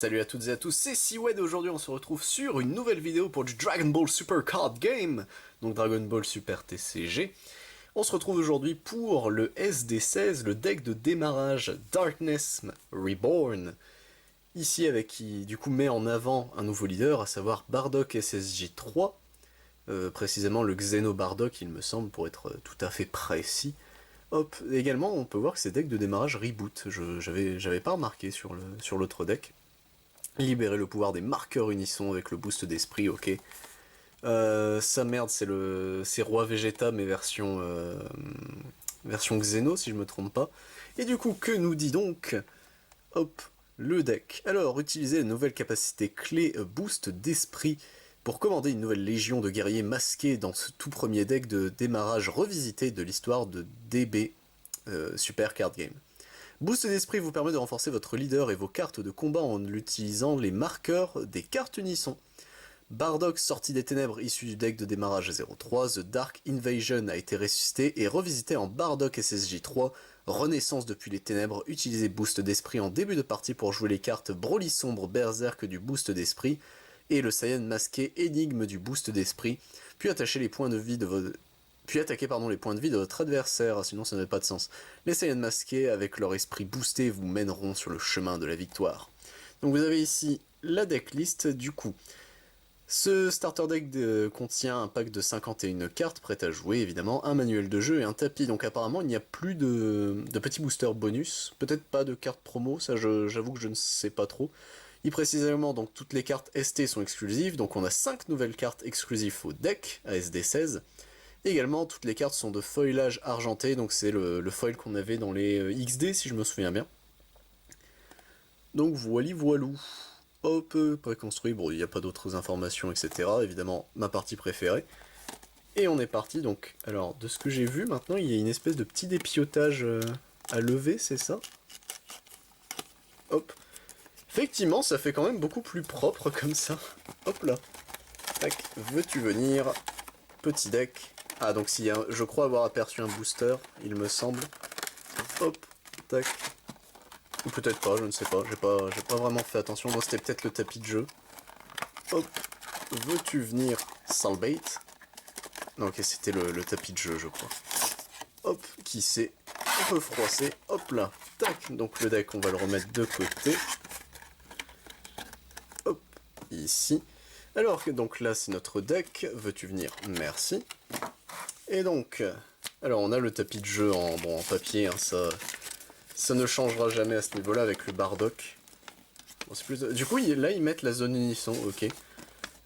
Salut à toutes et à tous, c'est Seawed. Aujourd'hui on se retrouve sur une nouvelle vidéo pour du Dragon Ball Super Card Game, donc Dragon Ball Super TCG. On se retrouve aujourd'hui pour le SD16, le deck de démarrage Darkness Reborn, ici avec qui du coup met en avant un nouveau leader, à savoir Bardock SSJ3, précisément le Xeno Bardock il me semble, pour être tout à fait précis. Hop, également on peut voir que c'est deck de démarrage Reboot, j'avais pas remarqué sur l'autre deck. Libérer le pouvoir des marqueurs unissons avec le boost d'esprit, ok. Sa merde, c'est Roi Vegeta, mais version Xeno, si je me trompe pas. Et du coup, que nous dit donc, hop, le deck. Alors, utilisez la nouvelle capacité clé boost d'esprit pour commander une nouvelle légion de guerriers masqués dans ce tout premier deck de démarrage revisité de l'histoire de DB Super Card Game. Boost d'esprit vous permet de renforcer votre leader et vos cartes de combat en utilisant les marqueurs des cartes unissons. Bardock, sorti des ténèbres issu du deck de démarrage 03, The Dark Invasion a été ressuscité et revisité en Bardock SSJ3, Renaissance depuis les ténèbres. Utilisez Boost d'esprit en début de partie pour jouer les cartes Broly sombre Berserk du Boost d'esprit et le Saiyan masqué Énigme du Boost d'esprit, puis attachez les points de vie de votre puis attaquez les points de vie de votre adversaire, sinon ça n'a pas de sens. Les Saiyans masqués, avec leur esprit boosté, vous mèneront sur le chemin de la victoire. Donc vous avez ici la decklist du coup. Ce starter deck contient un pack de 51 cartes prêtes à jouer, évidemment, un manuel de jeu et un tapis. Donc apparemment il n'y a plus de petits boosters bonus, peut-être pas de cartes promo, ça j'avoue que je ne sais pas trop. Et précisément, donc toutes les cartes ST sont exclusives, donc on a 5 nouvelles cartes exclusives au deck, à SD16. Également, toutes les cartes sont de foilage argenté, donc c'est le foil qu'on avait dans les XD, si je me souviens bien. Donc voilou. Hop, préconstruit, bon, il n'y a pas d'autres informations, etc. Évidemment, ma partie préférée. Et on est parti, donc, alors, de ce que j'ai vu, maintenant, il y a une espèce de petit dépiotage à lever, c'est ça? Hop. Effectivement, ça fait quand même beaucoup plus propre, comme ça. Hop là. Tac, veux-tu venir? Petit deck. Ah, donc s'il y a, je crois avoir aperçu un booster, il me semble. Hop, tac. Ou peut-être pas, je ne sais pas. J'ai pas vraiment fait attention. Moi, c'était peut-être le tapis de jeu. Hop, veux-tu venir, Salbait? Non, ok, c'était le tapis de jeu, je crois. Hop, qui s'est refroissé. Hop là, tac. Donc le deck, on va le remettre de côté. Hop, ici. Alors, donc là, c'est notre deck. Veux-tu venir? Merci. Et donc, alors on a le tapis de jeu en papier, hein, ça ne changera jamais à ce niveau-là avec le Bardock. Bon, c'est plus du coup, là ils mettent la zone unisson, ok,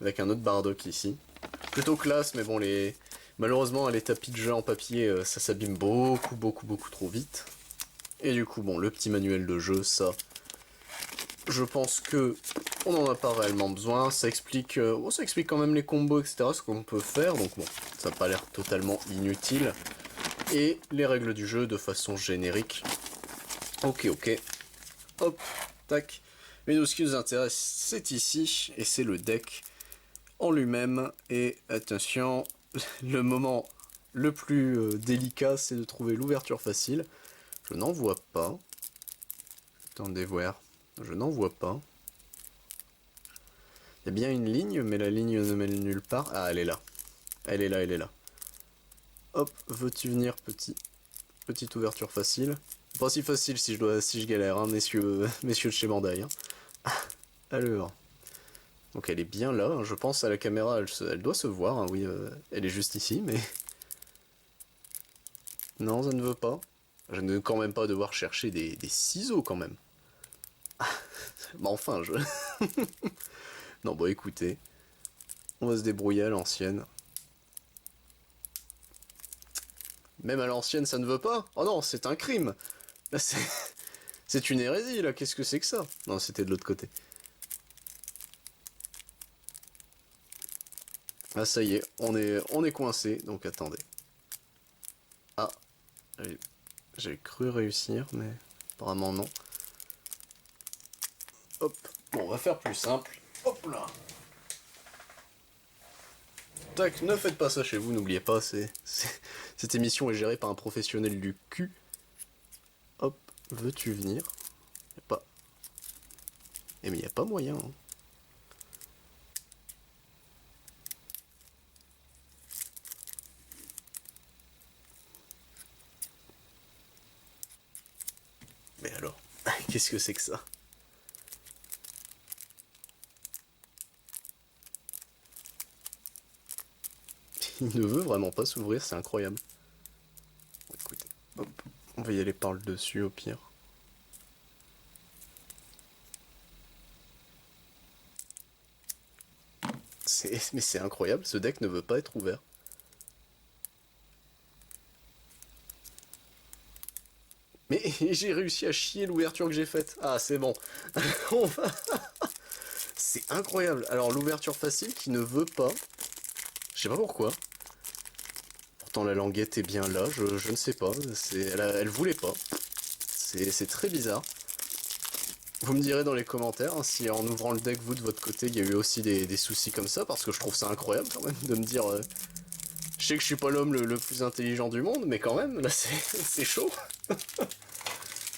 avec un autre Bardock ici. Plutôt classe, mais bon, malheureusement les tapis de jeu en papier, ça s'abîme beaucoup trop vite. Et du coup, bon, le petit manuel de jeu, ça, je pense que on n'en a pas réellement besoin. Ça explique quand même les combos, etc., ce qu'on peut faire, donc bon, ça n'a pas l'air totalement inutile. Et les règles du jeu de façon générique. Ok. Hop, tac. Mais nous, ce qui nous intéresse, c'est ici, et c'est le deck en lui-même. Et attention, le moment le plus délicat, c'est de trouver l'ouverture facile. Je n'en vois pas. Attendez voir. Je n'en vois pas. Il y a bien une ligne, mais la ligne ne mène nulle part. Ah, elle est là. Elle est là. Hop, veux-tu venir, petite ouverture facile. Pas si facile si je galère, hein, messieurs de chez Bandai. Hein. Alors, donc elle est bien là, hein, je pense à la caméra, elle doit se voir, hein, oui, elle est juste ici, mais... Non, ça ne veut pas. Je ne veux quand même pas devoir chercher des ciseaux, quand même. Bah enfin, je... Non, bon, écoutez, on va se débrouiller à l'ancienne. Même à l'ancienne, ça ne veut pas. Oh non, c'est un crime. Là, c'est une hérésie, là, qu'est-ce que c'est que ça? Non, c'était de l'autre côté. Ah, ça y est, on est coincé, donc attendez. Ah, j'ai cru réussir, mais apparemment non. Hop, bon, on va faire plus simple. Hop là. Tac, ne faites pas ça chez vous, n'oubliez pas, cette émission est gérée par un professionnel du cul. Hop, veux-tu venir? Pas. Eh mais y a pas moyen, hein. Mais alors, qu'est-ce que c'est que ça? Il ne veut vraiment pas s'ouvrir, c'est incroyable. Bon, écoutez, hop, on va y aller par le dessus au pire. Mais c'est incroyable, ce deck ne veut pas être ouvert. Mais j'ai réussi à chier l'ouverture que j'ai faite. Ah, c'est bon. On va... C'est incroyable. Alors, l'ouverture facile qui ne veut pas. Je sais pas pourquoi. Pourtant, la languette est bien là, je ne sais pas. Elle voulait pas. C'est très bizarre. Vous me direz dans les commentaires hein, si en ouvrant le deck, vous de votre côté, il y a eu aussi des soucis comme ça, parce que je trouve ça incroyable quand même de me dire. Je sais que je suis pas l'homme le plus intelligent du monde, mais quand même, là c'est chaud.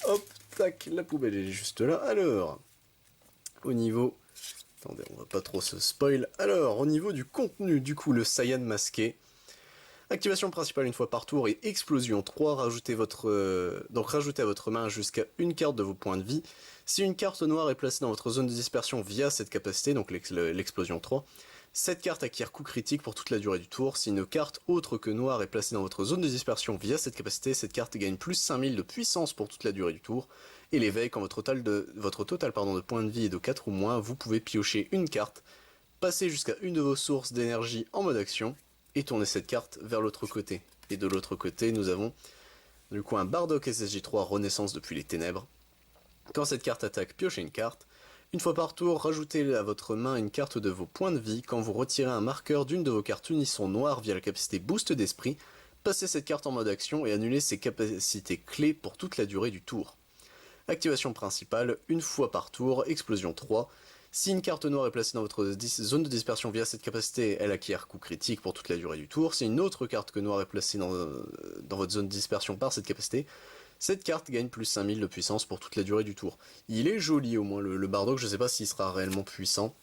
Hop, tac, la poubelle est juste là. Alors, au niveau... Attendez, on va pas trop se spoil. Alors, au niveau du contenu, du coup, le Saiyan masqué. Activation principale une fois par tour et explosion 3. Rajoutez donc rajoutez à votre main jusqu'à une carte de vos points de vie. Si une carte noire est placée dans votre zone de dispersion via cette capacité, donc l'explosion 3, cette carte acquiert coup critique pour toute la durée du tour. Si une carte autre que noire est placée dans votre zone de dispersion via cette capacité, cette carte gagne plus 5000 de puissance pour toute la durée du tour. Et l'éveil, quand votre total de points de vie est de 4 ou moins, vous pouvez piocher une carte, passer jusqu'à une de vos sources d'énergie en mode action, et tourner cette carte vers l'autre côté. Et de l'autre côté, nous avons du coup un Bardock SSJ3 Renaissance depuis les ténèbres. Quand cette carte attaque, piochez une carte. Une fois par tour, rajoutez à votre main une carte de vos points de vie. Quand vous retirez un marqueur d'une de vos cartes unisson noires via la capacité Boost d'Esprit, passez cette carte en mode action et annulez ses capacités clés pour toute la durée du tour. Activation principale, une fois par tour, explosion 3. Si une carte noire est placée dans votre zone de dispersion via cette capacité, elle acquiert coup critique pour toute la durée du tour. Si une autre carte que noire est placée dans votre zone de dispersion par cette capacité, cette carte gagne plus 5000 de puissance pour toute la durée du tour. Il est joli au moins le Bardock, je sais pas s'il sera réellement puissant.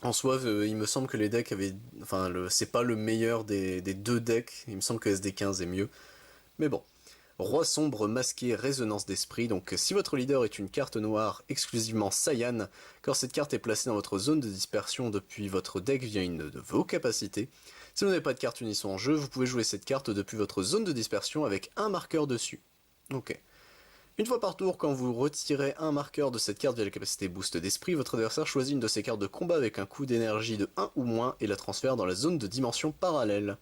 En soi, il me semble que les decks avaient... Enfin, c'est pas le meilleur des deux decks, il me semble que SD15 est mieux. Mais bon. Roi sombre masqué résonance d'esprit, donc si votre leader est une carte noire exclusivement Saiyan, quand cette carte est placée dans votre zone de dispersion depuis votre deck via une de vos capacités, si vous n'avez pas de carte unisson en jeu, vous pouvez jouer cette carte depuis votre zone de dispersion avec un marqueur dessus. Ok. Une fois par tour, quand vous retirez un marqueur de cette carte via la capacité Boost d'Esprit, votre adversaire choisit une de ses cartes de combat avec un coût d'énergie de 1 ou moins et la transfère dans la zone de dimension parallèle.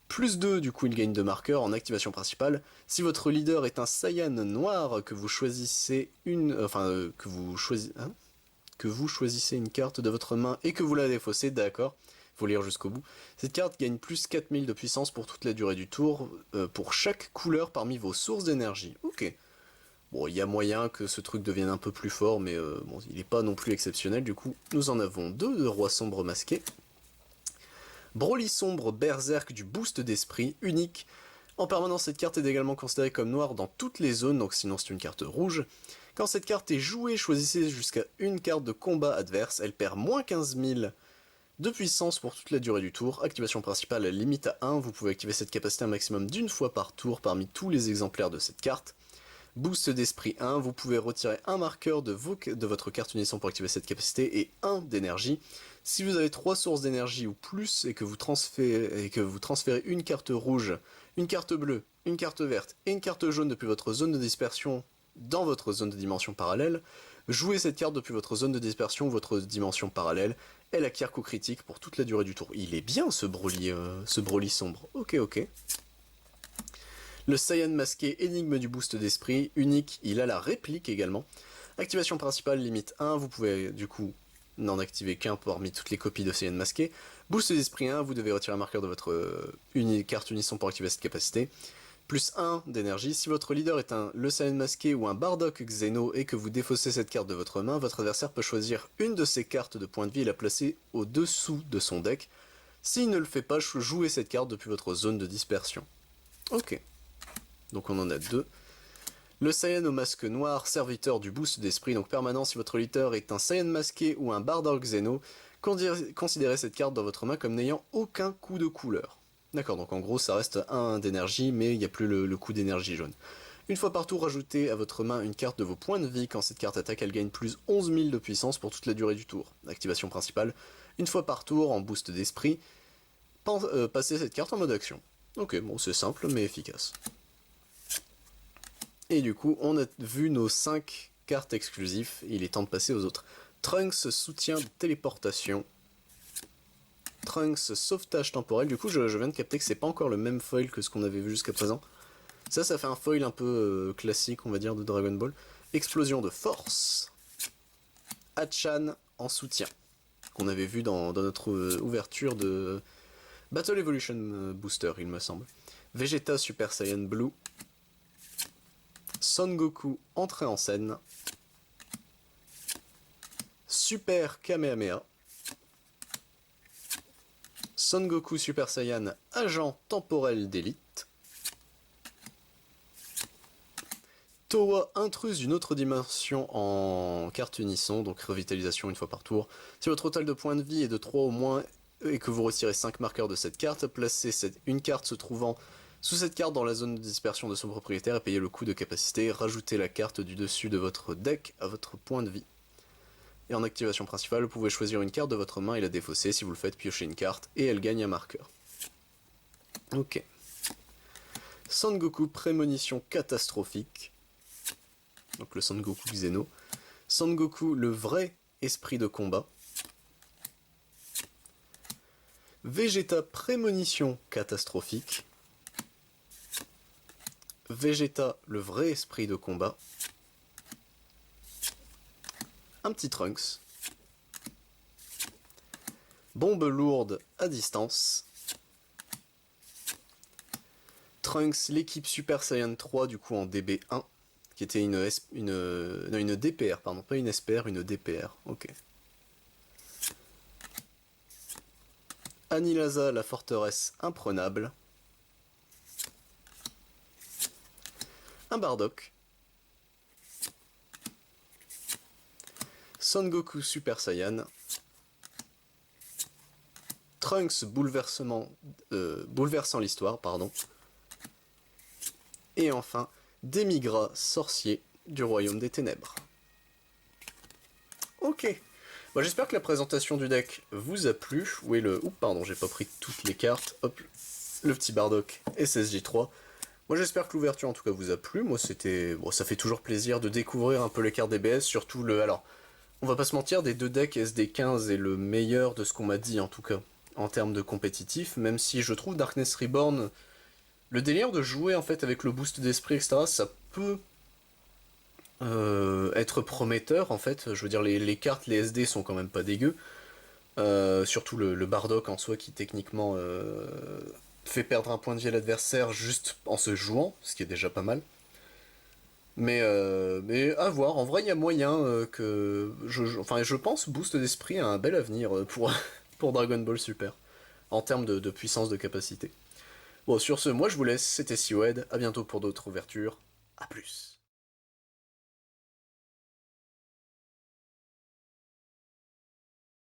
Plus 2, du coup il gagne 2 marqueurs en activation principale. Si votre leader est un Saiyan noir, que vous choisissez que vous choisissez une carte de votre main et que vous la défaussez, d'accord, faut lire jusqu'au bout. Cette carte gagne plus 4000 de puissance pour toute la durée du tour, pour chaque couleur parmi vos sources d'énergie. Ok. Bon, il y a moyen que ce truc devienne un peu plus fort, mais bon, il n'est pas non plus exceptionnel. Du coup, nous en avons 2 de Roi Sombre masqué. Broly sombre berserk du boost d'esprit, unique. En permanence, cette carte est également considérée comme noire dans toutes les zones, donc sinon c'est une carte rouge. Quand cette carte est jouée, choisissez jusqu'à une carte de combat adverse, elle perd moins 15 000 de puissance pour toute la durée du tour. Activation principale limite à 1, vous pouvez activer cette capacité un maximum d'une fois par tour parmi tous les exemplaires de cette carte. Boost d'esprit 1, vous pouvez retirer un marqueur de votre carte unisson pour activer cette capacité et 1 d'énergie. Si vous avez 3 sources d'énergie ou plus et que vous transférez une carte rouge, une carte bleue, une carte verte et une carte jaune depuis votre zone de dispersion dans votre zone de dimension parallèle, jouez cette carte depuis votre zone de dispersion ou votre dimension parallèle, elle acquiert coup critique pour toute la durée du tour. Il est bien ce Broly sombre. Ok. Le Saiyan masqué énigme du boost d'esprit, unique, il a la réplique également. Activation principale, limite 1, vous pouvez du coup n'en activer qu'un parmi toutes les copies de Saiyan masqué. Boost d'esprit 1, vous devez retirer un marqueur de votre carte unisson pour activer cette capacité. Plus 1 d'énergie, si votre leader est le Saiyan masqué ou un Bardock Xeno et que vous défaussez cette carte de votre main, votre adversaire peut choisir une de ses cartes de points de vie et la placer au-dessous de son deck. S'il ne le fait pas, jouez cette carte depuis votre zone de dispersion. Ok. Donc on en a 2. Le Saiyan au masque noir, serviteur du boost d'esprit, donc permanent si votre leader est un Saiyan masqué ou un Bardock Xeno, considérez cette carte dans votre main comme n'ayant aucun coup de couleur. D'accord, donc en gros ça reste 1 d'énergie, mais il n'y a plus le coup d'énergie jaune. Une fois par tour, rajoutez à votre main une carte de vos points de vie. Quand cette carte attaque, elle gagne plus 11 000 de puissance pour toute la durée du tour. Activation principale, une fois par tour, en boost d'esprit, passez cette carte en mode action. Ok, bon c'est simple mais efficace. Et du coup, on a vu nos 5 cartes exclusives, il est temps de passer aux autres. Trunks, soutien de téléportation. Trunks, sauvetage temporel. Du coup, je viens de capter que c'est pas encore le même foil que ce qu'on avait vu jusqu'à présent. Ça fait un foil un peu classique, on va dire, de Dragon Ball. Explosion de force. Hachan en soutien, qu'on avait vu dans notre ouverture de Battle Evolution Booster, il me semble. Vegeta Super Saiyan Blue. Son Goku entrée en scène. Super Kamehameha. Son Goku Super Saiyan agent temporel d'élite. Towa intruse d'une autre dimension en carte unisson, donc revitalisation une fois par tour. Si votre total de points de vie est de 3 au moins et que vous retirez 5 marqueurs de cette carte, placez une carte se trouvant sous cette carte dans la zone de dispersion de son propriétaire et payez le coût de capacité. Rajoutez la carte du dessus de votre deck à votre point de vie. Et en activation principale, vous pouvez choisir une carte de votre main et la défausser. Si vous le faites, piochez une carte et elle gagne un marqueur. Ok. Son Goku prémonition catastrophique. Donc le Son Goku Xeno. Son Goku, le vrai esprit de combat. Vegeta prémonition catastrophique. Vegeta, le vrai esprit de combat. Un petit Trunks. Bombe lourde à distance. Trunks, l'équipe Super Saiyan 3 du coup en DB1. Qui était une DPR, pardon, pas une SPR, une DPR, ok. Anilaza, la forteresse imprenable. Un Bardock. Son Goku Super Saiyan. Trunks bouleversant l'histoire, pardon. Et enfin, Demigra sorcier du royaume des ténèbres. Ok. Bon, j'espère que la présentation du deck vous a plu. Où est le... Oups, pardon, j'ai pas pris toutes les cartes. Hop, le petit Bardock SSJ3. Moi j'espère que l'ouverture en tout cas vous a plu. Moi c'était... Bon, ça fait toujours plaisir de découvrir un peu les cartes DBS, surtout le... Alors, on va pas se mentir, des deux decks SD15 est le meilleur de ce qu'on m'a dit en tout cas, en termes de compétitif, même si je trouve Darkness Reborn... Le délire de jouer en fait avec le boost d'esprit, etc., ça peut être prometteur en fait. Je veux dire, les cartes, les SD sont quand même pas dégueux. Surtout le Bardock en soi qui techniquement fait perdre un point de vie à l'adversaire juste en se jouant, ce qui est déjà pas mal. Mais à voir, en vrai il y a moyen enfin je pense Boost d'Esprit a un bel avenir pour Dragon Ball Super, en termes de puissance de capacité. Bon sur ce, moi je vous laisse, c'était Siwed, à bientôt pour d'autres ouvertures, à plus.